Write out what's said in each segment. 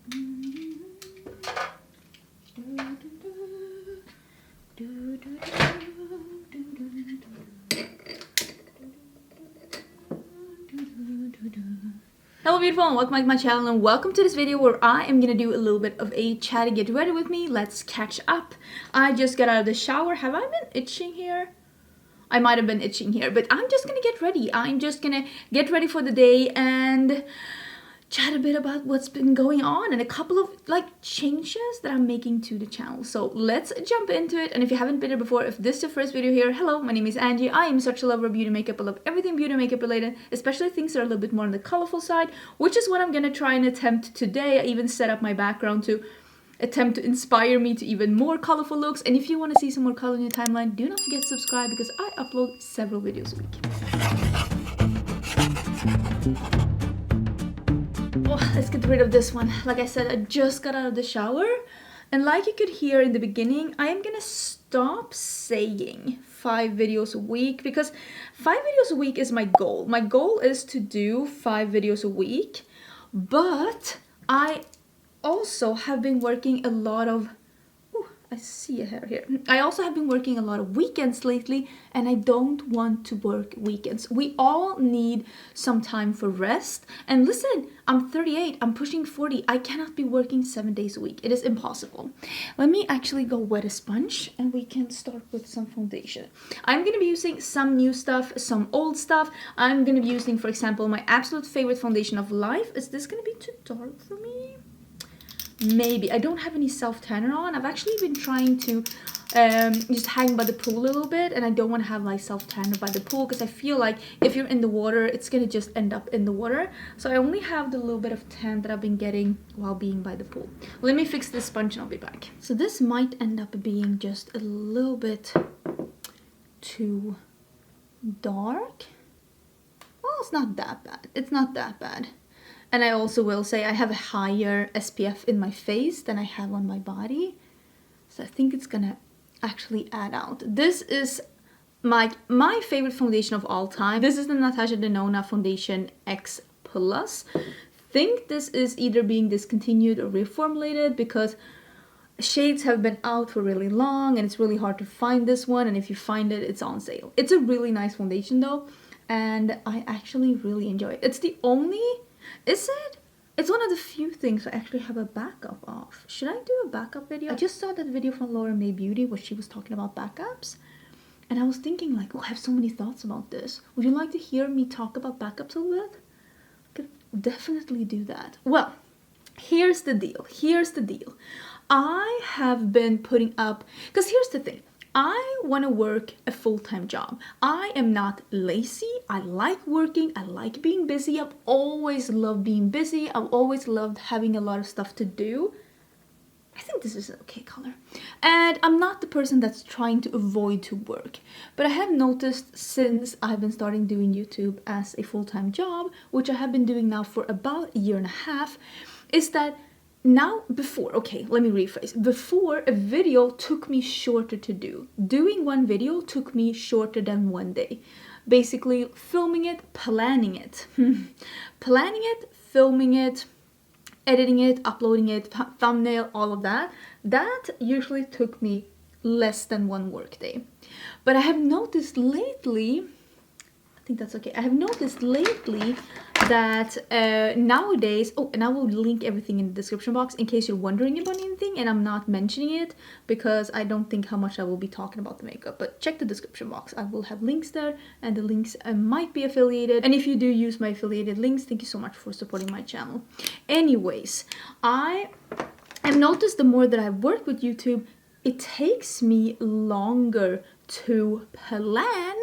Hello beautiful and welcome back to my channel and welcome to this video where I am gonna do a little bit of a chat. Get ready with me, let's catch up. I just got out of the shower. Have I been itching here? I might have been itching here, but I'm just gonna get ready. I'm just gonna get ready for the day and chat a bit about what's been going on and a couple of changes that I'm making to the channel. So let's jump into it. And if you haven't been here before, if this is your first video here, hello, my name is Angie. I am such a lover of beauty makeup. I love everything beauty makeup related, especially things that are a little bit more on the colorful side, which is what I'm gonna try and attempt today. I even set up my background to attempt to inspire me to even more colorful looks. And if you want to see some more color in your timeline, do not forget to subscribe because I upload several videos a week. Oh, let's get rid of this one. Like I said, I just got out of the shower, and like you could hear in the beginning, I am gonna stop saying 5 videos a week because 5 videos a week is my goal. My goal is to do 5 videos a week, but I also have been working a lot of I see a hair here. I also have been working a lot of weekends lately, and I don't want to work weekends. We all need some time for rest. And listen, I'm 38, I'm pushing 40. I cannot be working 7 days a week. It is impossible. Let me actually go wet a sponge and we can start with some foundation. I'm going to be using some new stuff, some old stuff. I'm going to be using, for example, my absolute favorite foundation of life. Is this going to be too dark for me? Maybe. I don't have any self-tanner on. I've actually been trying to just hang by the pool a little bit, and I don't want to have like self-tanner by the pool because I feel like if you're in the water, it's gonna just end up in the water. So I only have the little bit of tan that I've been getting while being by the pool. Let me fix this sponge and I'll be back. So this might end up being just a little bit too dark. Well, it's not that bad. It's not that bad. And I also will say I have a higher SPF in my face than I have on my body. So I think it's gonna actually add out. This is my favorite foundation of all time. This is the Natasha Denona Foundation X Plus. Think this is either being discontinued or reformulated because shades have been out for really long and it's really hard to find this one. And if you find it, it's on sale. It's a really nice foundation though. And I actually really enjoy it. It's the only... Is it? It's one of the few things I actually have a backup of. Should I do a backup video? I just saw that video from Nomad Beauty where she was talking about backups. And I was thinking like, oh, I have so many thoughts about this. Would you like to hear me talk about backups a little bit? I could definitely do that. Well, here's the deal. Here's the deal. I have been putting up... Because here's the thing. I want to work a full-time job. I am not lazy. I like working. I like being busy. I've always loved being busy. I've always loved having a lot of stuff to do. I think this is an okay color. And I'm not the person that's trying to avoid to work. But I have noticed since I've been starting doing YouTube as a full-time job, which I have been doing now for about a year and a half, is that now, okay, let me rephrase. Before, a video took me shorter to do. Doing one video took me shorter than 1 day. Basically, filming it, planning it. Planning it, filming it, editing it, uploading it, thumbnail, all of that. That usually took me less than 1 work day. But I have noticed lately... I think that's okay. I have noticed lately that nowadays, oh, and I will link everything in the description box in case you're wondering about anything and I'm not mentioning it because I don't think how much I will be talking about the makeup, but check the description box. I will have links there and the links might be affiliated. And if you do use my affiliated links, thank you so much for supporting my channel. Anyways, I have noticed the more that I work with YouTube, it takes me longer to plan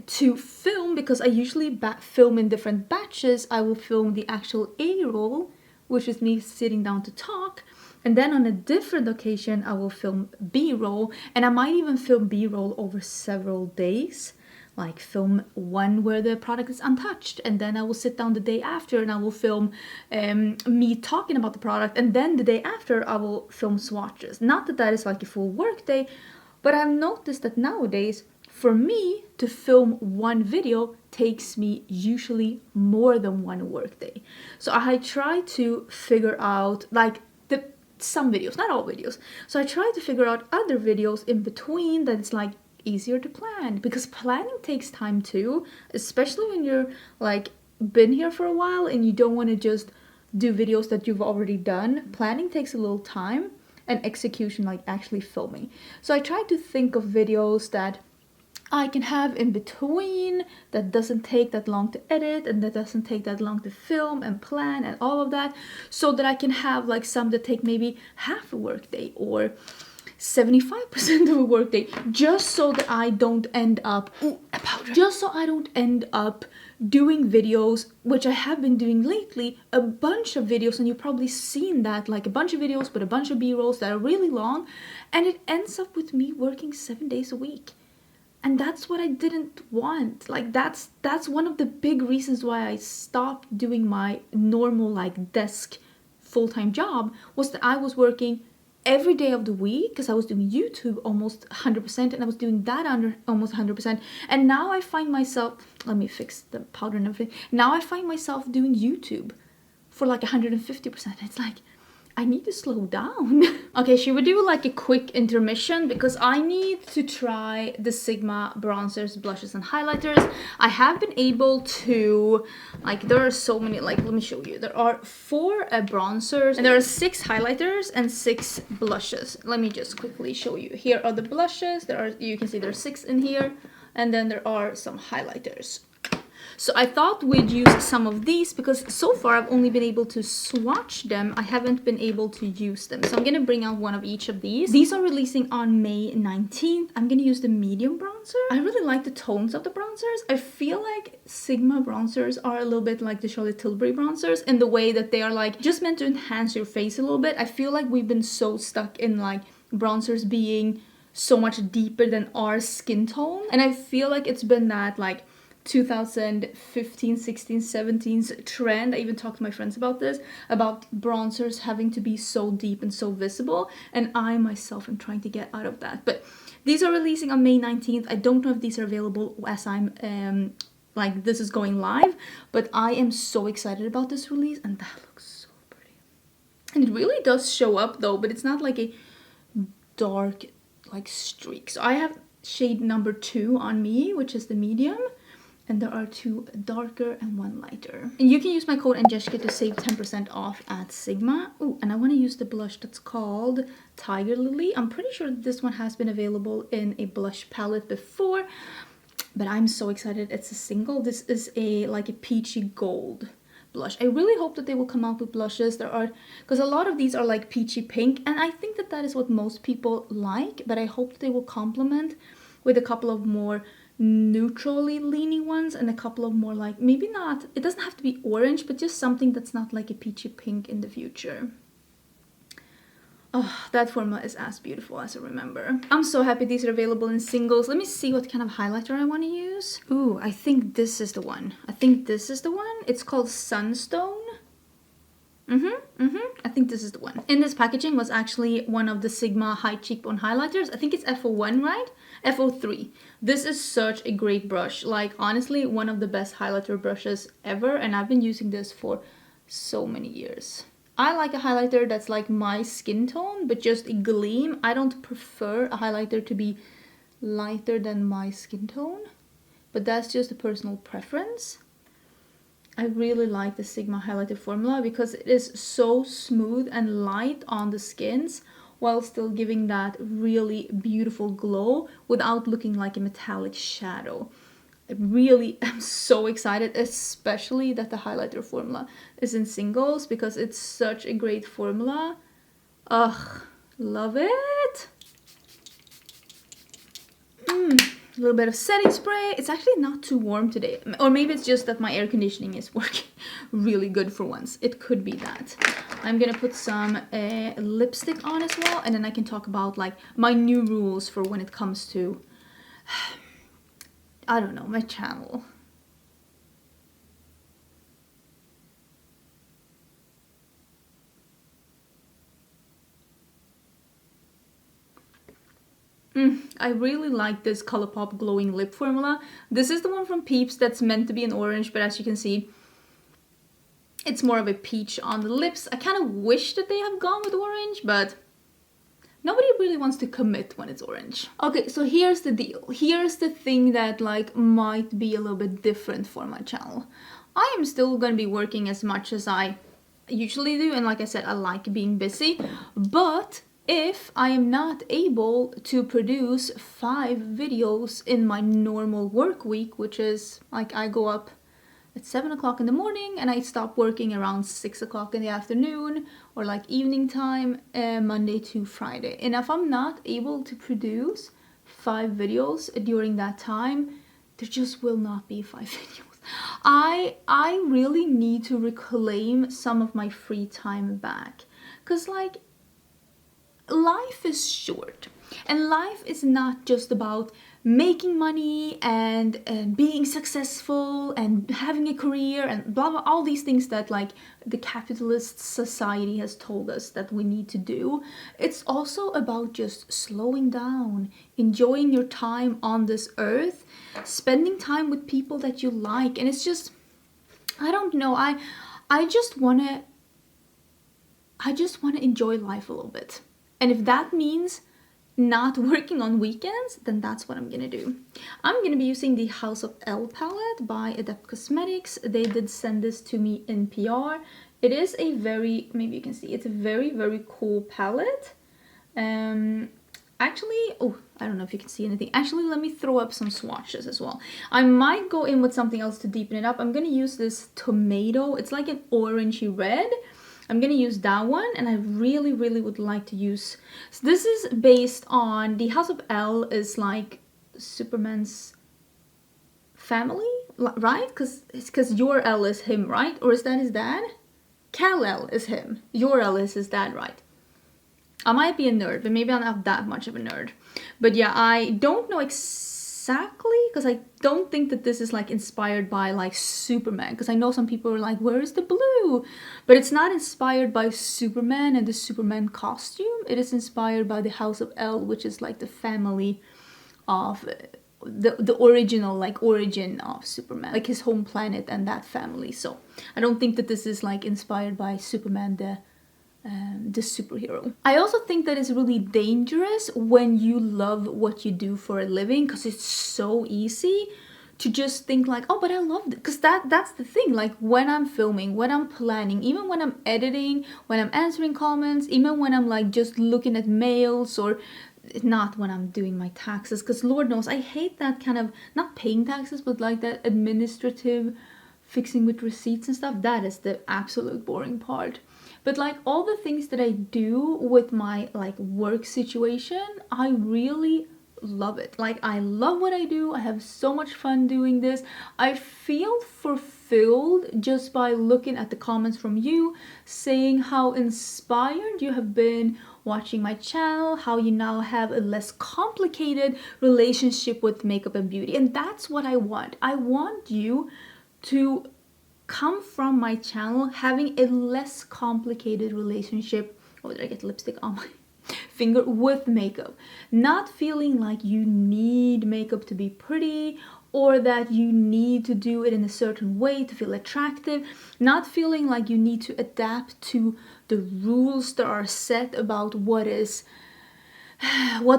to film because I usually film in different batches. I will film the actual A-roll, which is me sitting down to talk, and then on a different occasion I will film B-roll, and I might even film B-roll over several days, like film one where the product is untouched, and then I will sit down the day after and I will film me talking about the product, and then the day after I will film swatches. Not that that is like a full work day, but I've noticed that nowadays for me to film one video takes me usually more than one workday. So I try to figure out like some videos, not all videos. So I try to figure out other videos in between that it's like easier to plan, because planning takes time too, especially when you're like been here for a while and you don't want to just do videos that you've already done. Planning takes a little time, and execution, like actually filming. So I try to think of videos that I can have in between, that doesn't take that long to edit and that doesn't take that long to film and plan and all of that, so that I can have like some that take maybe half a workday or 75% of a workday, just so that I don't end up doing videos, which I have been doing lately, a bunch of videos, and you've probably seen that, like a bunch of videos but a bunch of b-rolls that are really long, and it ends up with me working 7 days a week. And that's what I didn't want. Like that's one of the big reasons why I stopped doing my normal like desk full-time job, was that I was working every day of the week, because I was doing YouTube almost 100%, and I was doing that under almost 100%. And now I find myself, let me fix the powder and everything. Now I find myself doing YouTube for like 150%. It's like, I need to slow down. Okay, should we do like a quick intermission? Because I need to try the Sigma bronzers, blushes, and highlighters. I have been able to, like, there are so many, like, let me show you. There are 4 bronzers, and there are 6 highlighters and 6 blushes. Let me just quickly show you. Here are the blushes. There are, you can see there's 6 in here, and then there are some highlighters. So I thought we'd use some of these, because so far I've only been able to swatch them. I haven't been able to use them. So I'm going to bring out one of each of these. These are releasing on May 19th. I'm going to use the medium bronzer. I really like the tones of the bronzers. I feel like Sigma bronzers are a little bit like the Charlotte Tilbury bronzers, in the way that they are like just meant to enhance your face a little bit. I feel like we've been so stuck in like bronzers being so much deeper than our skin tone. And I feel like it's been that like 2015, 16, 17's trend. I even talked to my friends about this, about bronzers having to be so deep and so visible, and I myself am trying to get out of that. But these are releasing on May 19th. I don't know if these are available as I'm like this is going live, but I am so excited about this release, and that looks so pretty. And it really does show up though, but it's not like a dark like streak. So I have shade number 2 on me, which is the medium. And there are 2 darker and 1 lighter. And you can use my code Angelica to save 10% off at Sigma. Oh, and I want to use the blush that's called Tiger Lily. I'm pretty sure this one has been available in a blush palette before, but I'm so excited. It's a single. This is a like a peachy gold blush. I really hope that they will come out with blushes. There are, because a lot of these are like peachy pink, and I think that that is what most people like, but I hope they will complement with a couple of more neutrally leaning ones, and a couple of more like, maybe not, it doesn't have to be orange, but just something that's not like a peachy pink in the future. Oh, that formula is as beautiful as I remember. I'm so happy these are available in singles. Let me see what kind of highlighter I want to use. Ooh, I think this is the one. It's called Sunstone. I think this is the one. In this packaging was actually one of the Sigma high cheekbone highlighters. I think it's FO1, right? FO3. This is such a great brush. Like, honestly, one of the best highlighter brushes ever, and I've been using this for so many years. I like a highlighter that's like my skin tone, but just a gleam. I don't prefer a highlighter to be lighter than my skin tone, but that's just a personal preference. I really like the Sigma highlighter formula because it is so smooth and light on the skins, while still giving that really beautiful glow without looking like a metallic shadow. I really am so excited, especially that the highlighter formula is in singles, because it's such a great formula. Ugh, love it. A little bit of setting spray. It's actually not too warm today, or maybe it's just that my air conditioning is working really good for once. It could be that. I'm gonna put some lipstick on as well, and then I can talk about like my new rules for when it comes to I don't know, my channel. I really like this Colourpop glowing lip formula. This is the one from Peeps that's meant to be an orange, but as you can see, it's more of a peach on the lips. I kind of wish that they have gone with orange, but nobody really wants to commit when it's orange. Okay, so here's the deal. Here's the thing that like might be a little bit different for my channel. I am still gonna be working as much as I usually do, and like I said, I like being busy, but if I am not able to produce 5 videos in my normal work week, which is like I go up at 7 o'clock in the morning and I stop working around 6 o'clock in the afternoon, or like evening time, Monday to Friday. And if I'm not able to produce 5 videos during that time, there just will not be 5 videos. I really need to reclaim some of my free time back, because like life is short, and life is not just about making money and being successful and having a career and blah blah, all these things that like the capitalist society has told us that we need to do. It's also about just slowing down, enjoying your time on this earth, spending time with people that you like. And it's just, I don't know, I just want to enjoy life a little bit. And if that means not working on weekends, then that's what I'm gonna do. I'm gonna be using the House of L palette by Nomad Cosmetics. They did send this to me in PR. It is a very, maybe you can see, it's a very, very cool palette. Actually, oh, I don't know if you can see anything. Actually, let me throw up some swatches as well. I might go in with something else to deepen it up. I'm gonna use this tomato. It's like an orangey red. I'm gonna use that one, and I really, really would like to use... So this is based on... The House of L is like Superman's family, right? Because your L is him, right? Or is that his dad? Kal-El is him. Your L is his dad, right? I might be a nerd, but maybe I'm not that much of a nerd. But yeah, I don't know exactly, because I don't think that this is like inspired by like Superman, because I know some people are like, where is the blue? But it's not inspired by Superman and the Superman costume. It is inspired by the House of L, which is like the family of the original like origin of Superman, like his home planet and that family. So I don't think that this is like inspired by Superman the superhero. I also think that it's really dangerous when you love what you do for a living, because it's so easy to just think like, oh, but I love it. Because that's the thing, like when I'm filming, when I'm planning, even when I'm editing, when I'm answering comments, even when I'm like just looking at mails, or not when I'm doing my taxes, because Lord knows I hate that kind of, not paying taxes, but like that administrative fixing with receipts and stuff. That is the absolute boring part. But like all the things that I do with my like work situation, I really love it. Like I love what I do. I have so much fun doing this. I feel fulfilled just by looking at the comments from you saying how inspired you have been watching my channel, how you now have a less complicated relationship with makeup and beauty. And that's what I want. I want you to come from my channel having a less complicated relationship. Oh, did I get lipstick on my finger? With makeup. Not feeling like you need makeup to be pretty, or that you need to do it in a certain way to feel attractive. Not feeling like you need to adapt to the rules that are set about what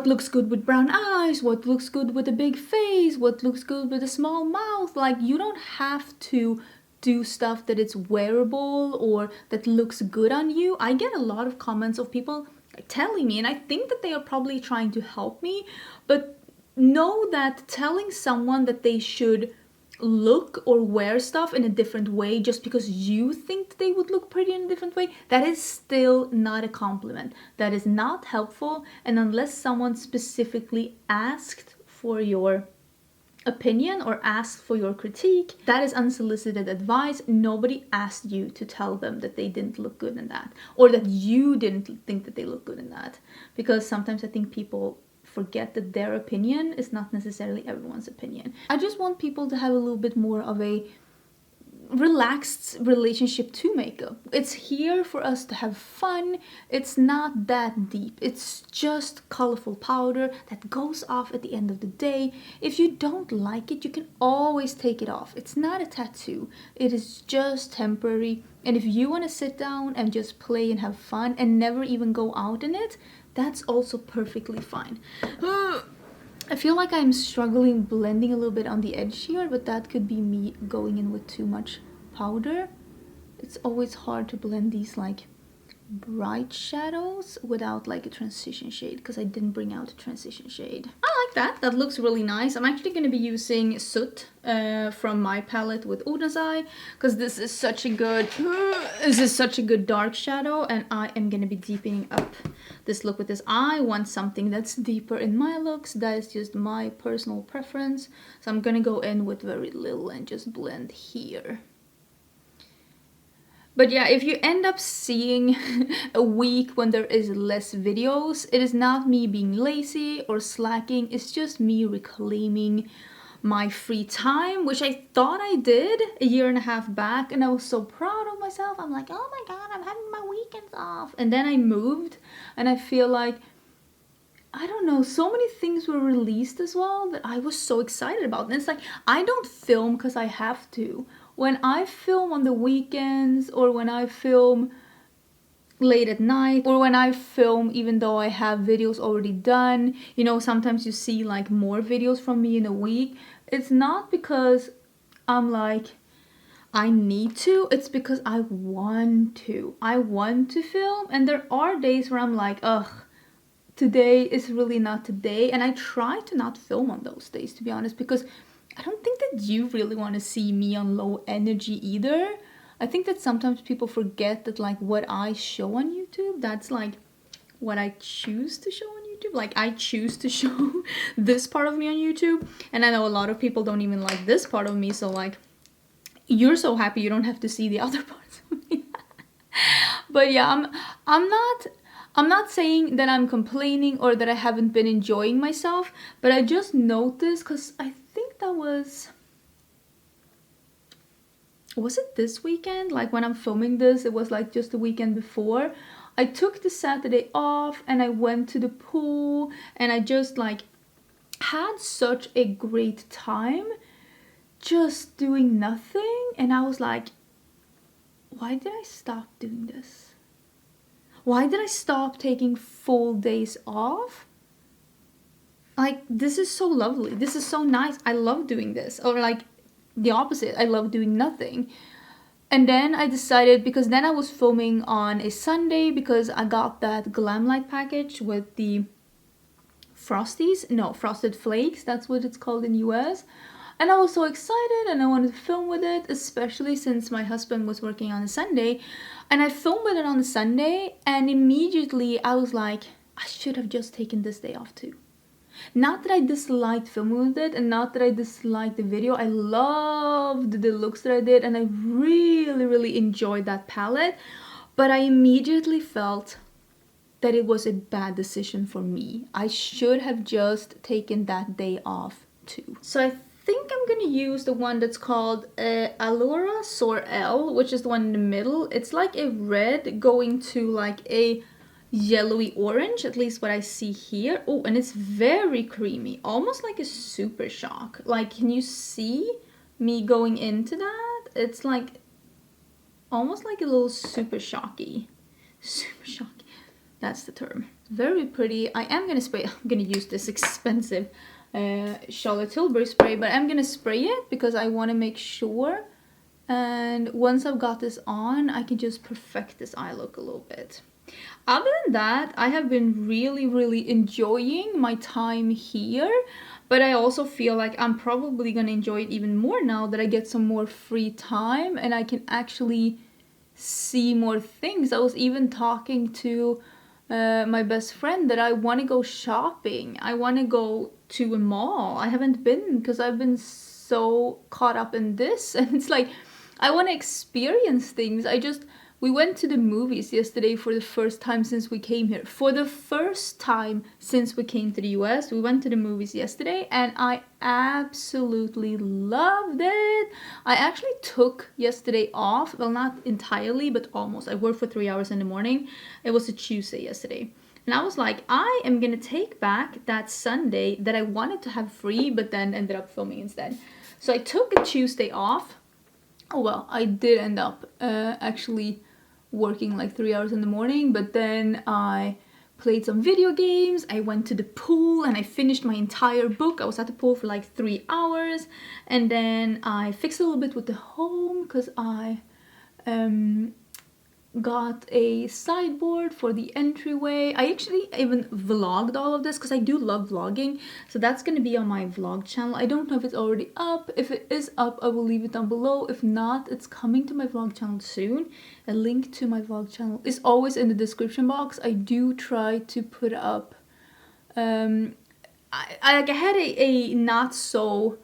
looks good with brown eyes, what looks good with a big face, what looks good with a small mouth. Like you don't have to do stuff that it's wearable or that looks good on you. I get a lot of comments of people telling me, and I think that they are probably trying to help me, but know that telling someone that they should look or wear stuff in a different way just because you think that they would look pretty in a different way, that is still not a compliment. That is not helpful, and unless someone specifically asked for your opinion or asked for your critique, that is unsolicited advice. Nobody asked you to tell them that they didn't look good in that, or that you didn't think that they look good in that, because sometimes I think people forget that their opinion is not necessarily everyone's opinion. I just want people to have a little bit more of a relaxed relationship to makeup. It's here for us to have fun. It's not that deep. It's just colorful powder that goes off at the end of the day. If you don't like it, you can always take it off. It's not a tattoo. It is just temporary. And if you want to sit down and just play and have fun and never even go out in it, that's also perfectly fine. I feel like I'm struggling blending a little bit on the edge here, but that could be me going in with too much powder. It's always hard to blend these like bright shadows without like a transition shade, because I didn't bring out a transition shade. I like that. That looks really nice. I'm actually going to be using Soot from my palette with Oden's Eye, because this is such a good dark shadow, and I am going to be deepening up this look with this. I want something that's deeper in my looks. That is just my personal preference. So I'm going to go in with very little and just blend here. But yeah, if you end up seeing a week when there is less videos, it is not me being lazy or slacking. It's just me reclaiming my free time, which I thought I did a year and a half back, and I was so proud of myself. I'm like, oh my god, I'm having my weekends off. And then I moved, and I feel like, I don't know, so many things were released as well that I was so excited about. And it's like, I don't film because I have to. When I film on the weekends, or when I film late at night, or when I film even though I have videos already done, you know, sometimes you see like more videos from me in a week. It's not because I'm like, I need to, it's because I want to. I want to film, and there are days where I'm like, ugh, today is really not today. And I try to not film on those days, to be honest, because I don't think that you really want to see me on low energy either. I think that sometimes people forget that like what I show on YouTube, that's like what I choose to show on YouTube. Like I choose to show this part of me on YouTube, and I know a lot of people don't even like this part of me, so like you're so happy you don't have to see the other parts of me. But yeah, I'm not saying that I'm complaining or that I haven't been enjoying myself, but I just noticed, because I think that was it this weekend? Like when I'm filming this, it was like just the weekend before. I took the Saturday off and I went to the pool, and I just like had such a great time just doing nothing. And I was like, why did I stop doing this? Why did I stop taking full days off? Like, this is so lovely. This is so nice. I love doing this. Or like the opposite, I love doing nothing. And then I decided, because then I was filming on a Sunday, because I got that Glamlight package with the Frosted Flakes, that's what it's called in US. And I was so excited, and I wanted to film with it, especially since my husband was working on a Sunday. And I filmed with it on a Sunday, and immediately I was like, I should have just taken this day off too. Not that I disliked filming with it, and not that I disliked the video. I loved the looks that I did, and I really, really enjoyed that palette. But I immediately felt that it was a bad decision for me. I should have just taken that day off too. So I think I'm gonna use the one that's called Allura Sorel, which is the one in the middle. It's like a red going to like a yellowy orange, at least what I see here. Oh, and it's very creamy, almost like a Super Shock. Like, can you see me going into that? It's like almost like a little Super Shocky. Super Shocky, that's the term. Very pretty. I am gonna spray. I'm gonna use this expensive Charlotte Tilbury spray, but I'm gonna spray it because I want to make sure. And once I've got this on, I can just perfect this eye look a little bit. Other than that, I have been really, really enjoying my time here, but I also feel like I'm probably gonna enjoy it even more now that I get some more free time and I can actually see more things. I was even talking to my best friend that I want to go shopping. I want to go to a mall. I haven't been because I've been so caught up in this, and it's like I want to experience things. I just We went to the movies yesterday for the first time since we came here. For the first time since we came to the US, we went to the movies yesterday and I absolutely loved it. I actually took yesterday off. Well, not entirely, but almost. I worked for 3 hours in the morning. It was a Tuesday yesterday. And I was like, I am gonna take back that Sunday that I wanted to have free, but then ended up filming instead. So I took a Tuesday off. Oh well, I did end up actually working like 3 hours in the morning, but then I played some video games, I went to the pool and I finished my entire book. I was at the pool for like 3 hours, and then I fixed a little bit with the home because I got a sideboard for the entryway. I actually even vlogged all of this because I do love vlogging, so that's going to be on my vlog channel. I don't know if it's already up. If it is up, I will leave it down below. If not, it's coming to my vlog channel soon. A link to my vlog channel is always in the description box. I do try to put up I had a not so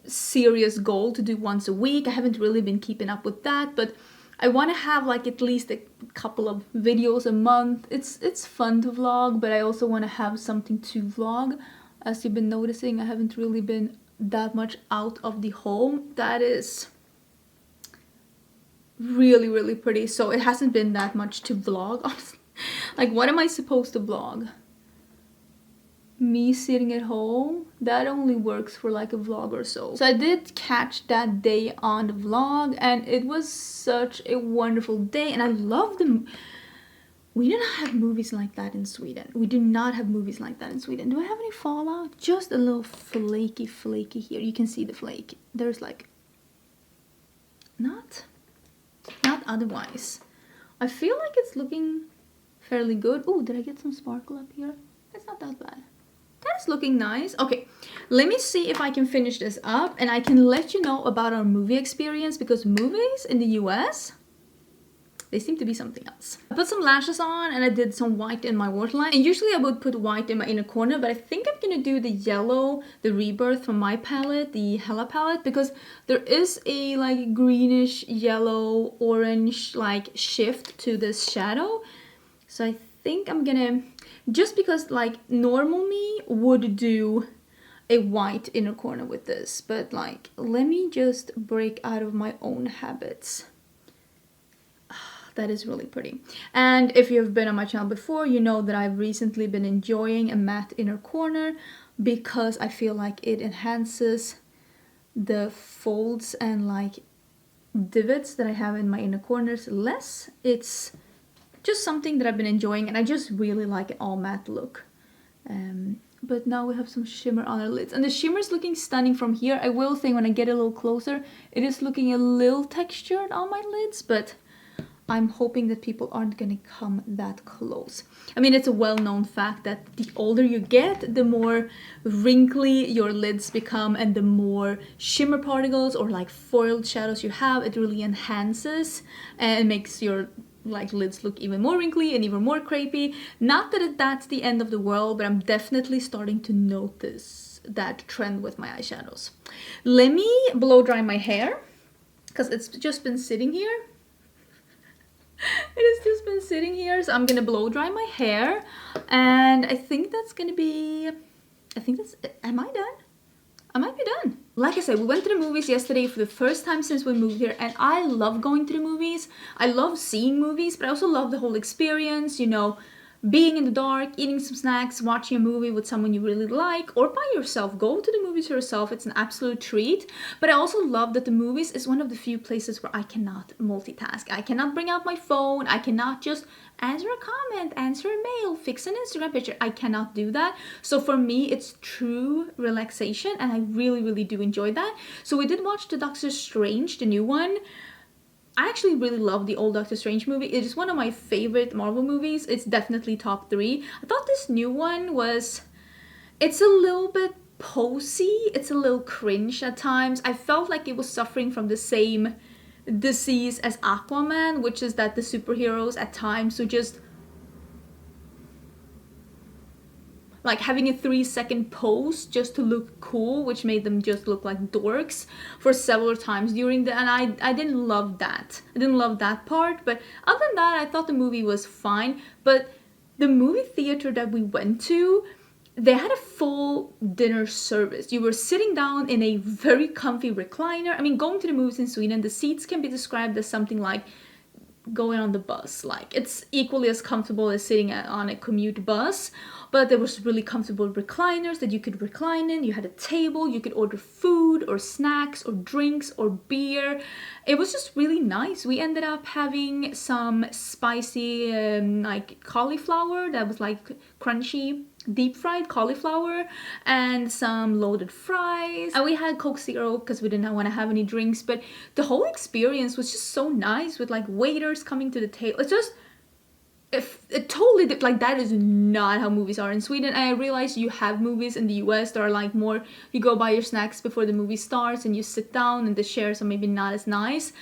serious goal to do once a week. I haven't really been keeping up with that, but I want to have like at least a couple of videos a month. It's fun to vlog, but I also want to have something to vlog. As you've been noticing, I haven't really been that much out of the home. That is really, really pretty. So it hasn't been that much to vlog, honestly. Like, what am I supposed to vlog? Me sitting at home? That only works for like a vlog or so. So I did catch that day on the vlog and it was such a wonderful day, and I love them. We do not have movies like that in Sweden. We do not have movies like that in Sweden. Do I have any fallout? Just a little flaky here. You can see the flake. There's like not otherwise. I feel like it's looking fairly good. Oh, did I get some sparkle up here? It's not that bad. That's looking nice. Okay, let me see if I can finish this up and I can let you know about our movie experience, because movies in the US, they seem to be something else. I put some lashes on and I did some white in my waterline. And usually I would put white in my inner corner, but I think I'm gonna do the yellow, the Rebirth from my palette, the Hella palette, because there is a like greenish, yellow, orange like shift to this shadow. So I think I'm gonna, just because like normal me would do a white inner corner with this, but like let me just break out of my own habits. That is really pretty. And if you've been on my channel before, you know that I've recently been enjoying a matte inner corner because I feel like it enhances the folds and like divots that I have in my inner corners less. It's just something that I've been enjoying, and I just really like an all matte look. But now we have some shimmer on our lids, and the shimmer is looking stunning from here. I will say when I get a little closer, it is looking a little textured on my lids, but I'm hoping that people aren't gonna come that close. I mean, it's a well-known fact that the older you get, the more wrinkly your lids become, and the more shimmer particles or like foiled shadows you have, it really enhances and makes your like lids look even more wrinkly and even more crepey. Not that that's the end of the world, but I'm definitely starting to notice that trend with my eyeshadows. Let me blow dry my hair because it's just been sitting here. It has just been sitting here, so I'm gonna blow dry my hair, and I think that's gonna be, I think that's, am I done? I might be done. Like I said, we went to the movies yesterday for the first time since we moved here, and I love going to the movies. I love seeing movies, but I also love the whole experience, you know, being in the dark, eating some snacks, watching a movie with someone you really like, or by yourself. Go to the movies yourself, it's an absolute treat. But I also love that the movies is one of the few places where I cannot multitask. I cannot bring out my phone, I cannot just answer a comment, answer a mail, fix an Instagram picture. I cannot do that. So for me, it's true relaxation, and I really, really do enjoy that. So we did watch the Doctor Strange, the new one. I actually really love the old Doctor Strange movie. It is one of my favorite Marvel movies. It's definitely top 3. I thought this new one was, it's a little bit posy. It's a little cringe at times. I felt like it was suffering from the same disease as Aquaman, which is that the superheroes at times would just like having a 3-second pose just to look cool, which made them just look like dorks for several times during the, and I didn't love that. I didn't love that part, but other than that, I thought the movie was fine. But the movie theater that we went to, they had a full dinner service. You were sitting down in a very comfy recliner. I mean, going to the movies in Sweden, the seats can be described as something like going on the bus. Like, it's equally as comfortable as sitting on a commute bus, but there was really comfortable recliners that you could recline in. You had a table, you could order food or snacks or drinks or beer. It was just really nice. We ended up having some spicy like cauliflower that was like crunchy deep fried cauliflower and some loaded fries, and we had Coke Zero because we didn't want to have any drinks. But the whole experience was just so nice with like waiters coming to the table. It's just, if it totally like, that is not how movies are in Sweden. And I realize you have movies in the US that are like more, you go buy your snacks before the movie starts and you sit down, and the chairs are maybe not as nice.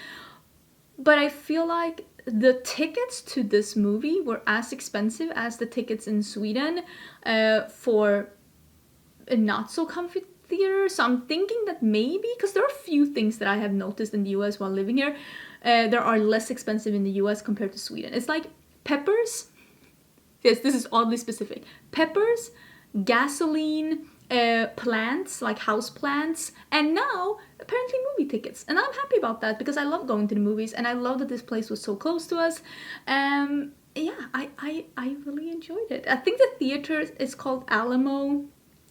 But I feel like the tickets to this movie were as expensive as the tickets in Sweden for a not so comfy theater. So I'm thinking that maybe, because there are a few things that I have noticed in the US while living here, there are less expensive in the US compared to Sweden. It's like peppers. Yes, this is oddly specific. Peppers, gasoline, plants, like house plants, and now apparently movie tickets. And I'm happy about that because I love going to the movies, and I love that this place was so close to us. Yeah, I really enjoyed it. I think the theater is called Alamo.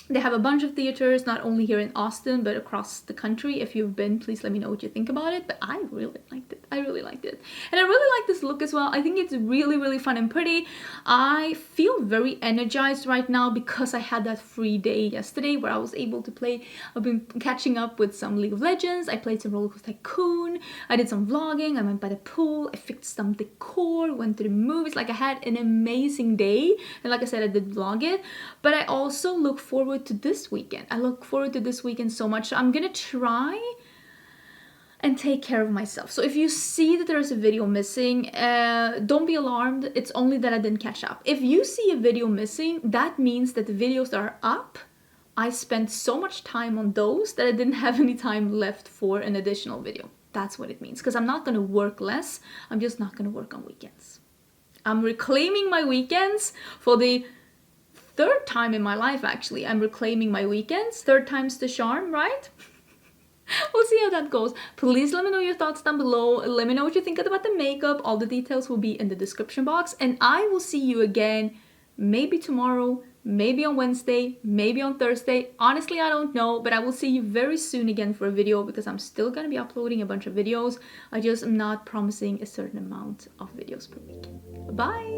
They have a bunch of theaters, not only here in Austin, but across the country. If you've been, please let me know what you think about it. But I really liked it. I really liked it. And I really like this look as well. I think it's really, really fun and pretty. I feel very energized right now because I had that free day yesterday where I was able to play. I've been catching up with some League of Legends. I played some Roller Coaster Tycoon. I did some vlogging. I went by the pool. I fixed some decor. Went to the movies. Like, I had an amazing day. And like I said, I did vlog it. But I also look forward to this weekend. I look forward to this weekend so much. So I'm gonna try and take care of myself. So if you see that there's a video missing, don't be alarmed. It's only that I didn't catch up. If you see a video missing, that means that the videos that are up, I spent so much time on those that I didn't have any time left for an additional video. That's what it means. Because I'm not gonna work less. I'm just not gonna work on weekends. I'm reclaiming my weekends for the third time in my life, actually. I'm reclaiming my weekends. Third time's the charm, right? We'll see how that goes. Please let me know your thoughts down below. Let me know what you think about the makeup. All the details will be in the description box. And I will see you again, maybe tomorrow, maybe on Wednesday, maybe on Thursday. Honestly, I don't know, but I will see you very soon again for a video because I'm still gonna be uploading a bunch of videos. I just am not promising a certain amount of videos per week. Bye!